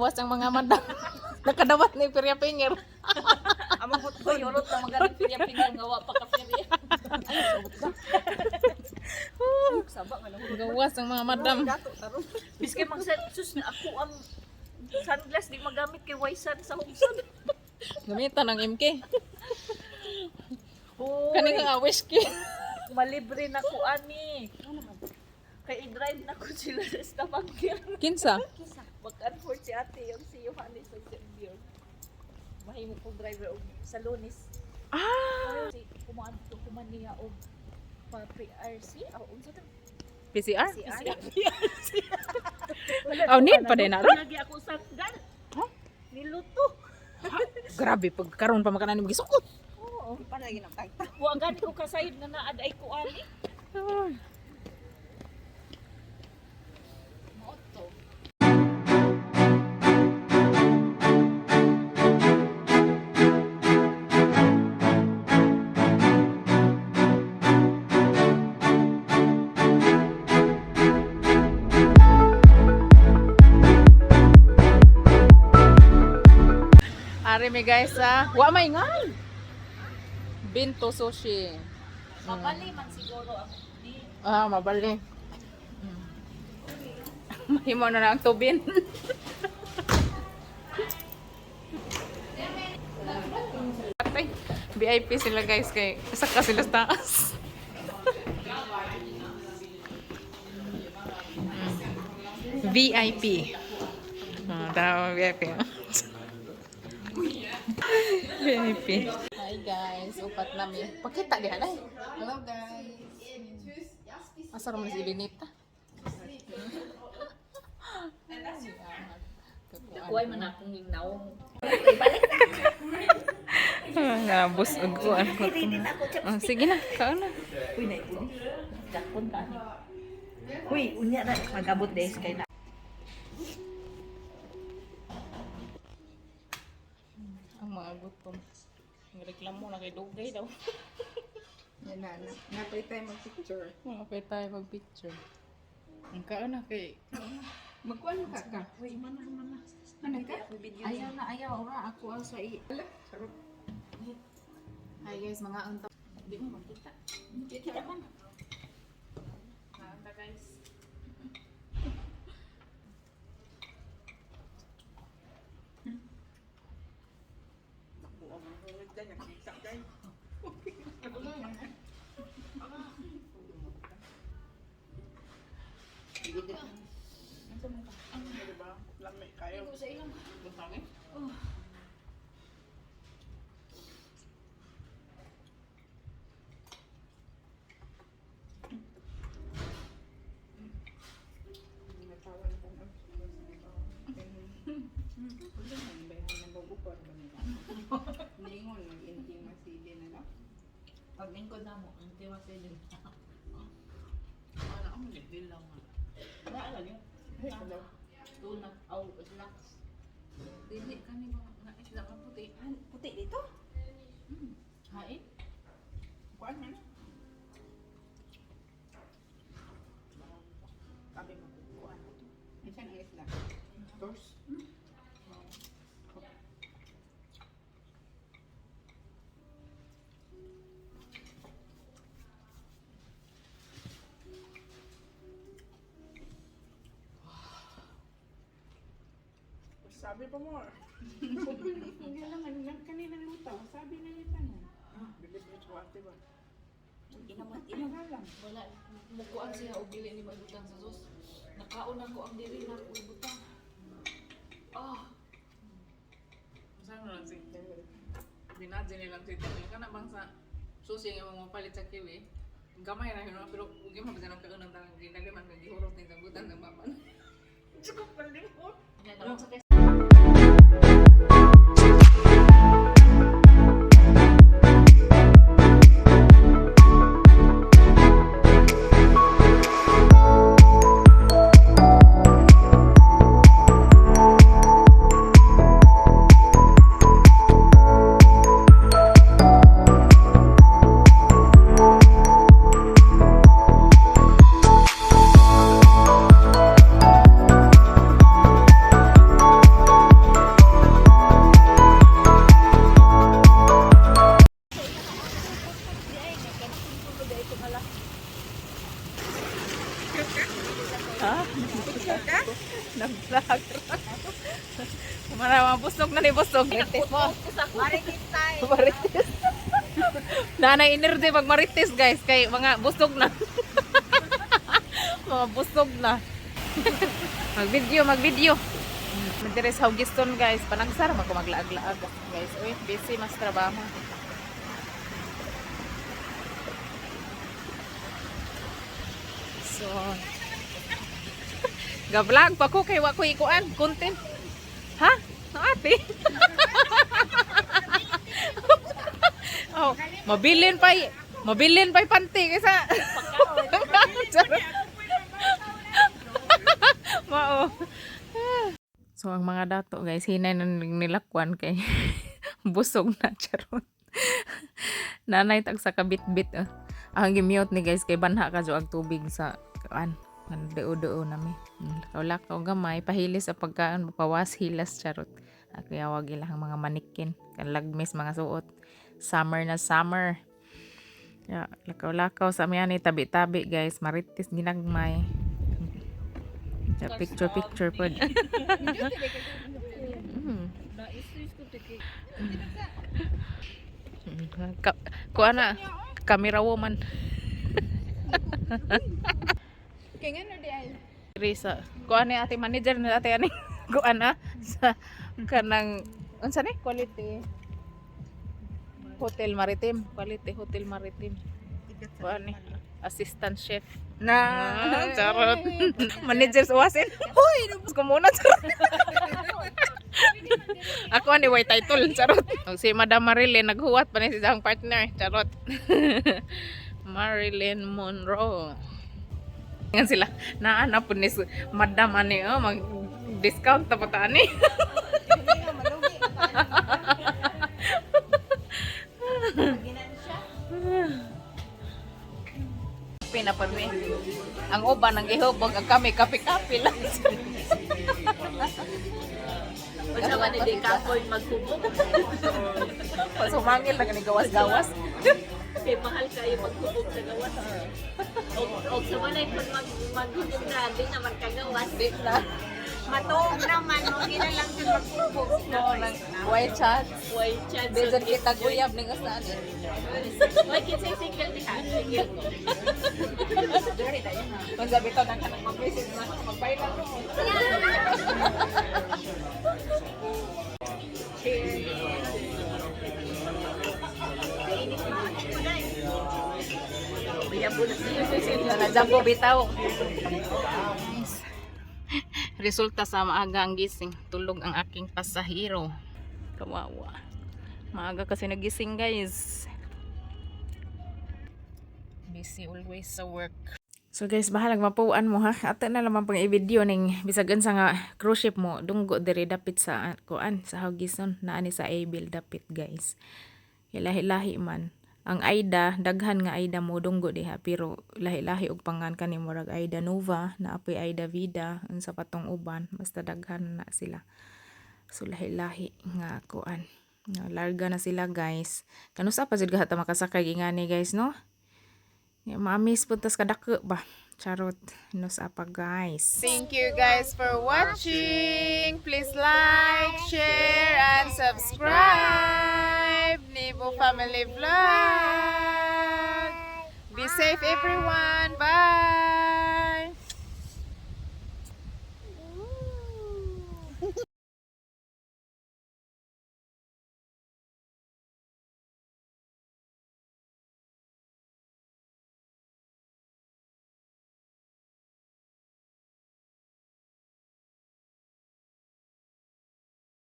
gawas ang mga madam. Nakadawat ni Pirya Pinger. Amang ko yurot na magaling pinya-pinya nga wa pa ka pirya. Saba nga lang. Gawas ang mga madam. Biskay mag sus na ako ang sunglass di magamit kay Waisan sa Hongsan. Gamitan ng MK. Hoy, Kani nga whiskey. malibre na ko ani. Kay i-drive na ko sila sa Stavanger. Kinsa? Mag-unfor si ate yung si Johannes sa Serbion. Mahimo ko driver og sa Lunes. Ah, Si kuman niya og pa PRC o unsa ta? PCR? PRC. Oh, need pa din na ron. Lagi ako sa gal. Niluto. Grabe pag karon pa makanan mo gisukot. Oo. Pa lagi ng tagta. Wa gani ko kasayod na naaday ko ani. Moto. Ari mi guys wa may ngal. Binto sushi. Mabali man siguro ako di. Ah, mabali. Mahimo na lang tubin. Atay, VIP sila guys kay saka sila sa taas. VIP. Daw VIP. VIP. Hi guys, upat namin. Pakita di halay. Hello guys. Asa naman si Linita? Kuway man akong ginaw. Nabos og kuan ko. Sige na, kaon na. Uy na ito. Dakon ka ni. Uy, unya na magabot des kay na. Ang mga gutom. Reklamo na kay Dugay daw. Yan na. Napay tayo mag-picture. Mga pwede tayo mag-picture. Ang kaon na kay... Magkuhan ka ka. Uy, mana. Ano ka? Ayaw na, ayaw. Ora, ako ang sa Sarap. Hi guys, mga unta. Hindi mo makita. Kita man. Mga unta guys. Ningon, mag-intimacy din na. Pag lingkod na mo, ang tiwa sa din. Wala akong nagbil lang. Wala lang yun. Tunat aw relax. Dili kani mga isla ka puti. Puti dito? Hain? Kuhan man. Sabi mo, kuhan mo ito. Minsan ang isla. Tours. Sabi pa mo. Hindi lang, kanina luto. Sabi na yung tanong. Bilis mo sa ate ba? Inamat lang. wala mukuan siya og dili ni magbutang sa sus. Nakaon ako ang diri na ko ibutang. Saan na lang si... Binadya nilang si Tito. Ka na bang sa susi nga mga mapalit sa kiwi? Gamay na yun, pero huwag yung mabasa ng kaunang tangang ginagaman kang gihurot ng sambutan ng maman. Tsaka palimot. Nga sa mga busog na ni busog. Marites mo. Marites tayo. Marites. Nanay energy pag marites guys. Kay mga busog na. Mga busog na. Mag-video. Madires Haugiston guys. Panagsar ako maglaag-laag guys. Uy, busy mas trabaho. So, ga-vlog pa ko kay wa ko ikuan content. Ha? No ate. Oh, mabilin pa'y panty kaysa mao. So ang mga dato guys, hinay na nilakwan kay busog na charot. Nanay tag sa kabit-bit. Ang gimute ni guys kay banha ka jo ag tubig sa kuan. Deo-deo nami. Lakaw-lakaw gamay pahilis sa pagkaan mapawas hilas charot. Kaya wag ilang mga manikin, kanlagmis mga suot. Summer na summer. Ya, lakaw-lakaw sa miyan tabi-tabi guys, marites ginagmay. Picture pod. Kuan na camera woman. Kaya nga di ay. Risa. Kuan ni ate manager na ate ani. Kuan na sa kanang unsa ni quality hotel maritim, quality hotel maritim. Kuan ni assistant chef. Charot. Manager sa wasin. Hoy, ko muna charot. Ako ni way title charot. Si Madam Marilyn naghuwat pa ni siyang partner charot. Marilyn Monroe. Nga sila naana po ni Madam ani mag discount ta pata ani. Pinapanwi. Ang uban ang ihubog ang kami kapi-kapi lang. Basta man hindi ka po magkubog. Sumangil na kani gawas-gawas. Kay mahal kayo magkubog sa gawas. O sa manay kung maghubog na, di naman kagawas. Di na. Matuog naman, hindi na lang din magkubog. No, nang white chat. Way chance. Di dyan kita guyab ng asaan. Way kinsay single ni ha? Single ko. Kung sabi to, nang kanang mag-visit na, magpailan mo. Jambo bitaw. Resulta sa maaga ang gising. Tulog ang aking pasahero. Kawawa. Maaga kasi nagising guys. Busy always sa work. So guys, bahalag mapuan mo ha. Ato na naman pang i-video ning bisagan sa nga cruise ship mo. Dunggo diri dapit sa kuan sa Haugeston na ani sa Abil dapit guys. Lahi-lahi man. Ang Aida, daghan nga Aida mo dunggo diha pero lahi-lahi og pangan kani murag Aida Nova, na apoy Aida Vida, unsa patong uban, basta daghan na sila. So lahi-lahi nga kuan. Larga na sila guys. Kanusa pa jud gahata makasakay gingani guys no? Maamis puntas kadako ba? Charot. Nusa pa guys. Thank you guys for watching. Please like, share, and subscribe. Nibo Family. Vlog. Be safe everyone. Bye.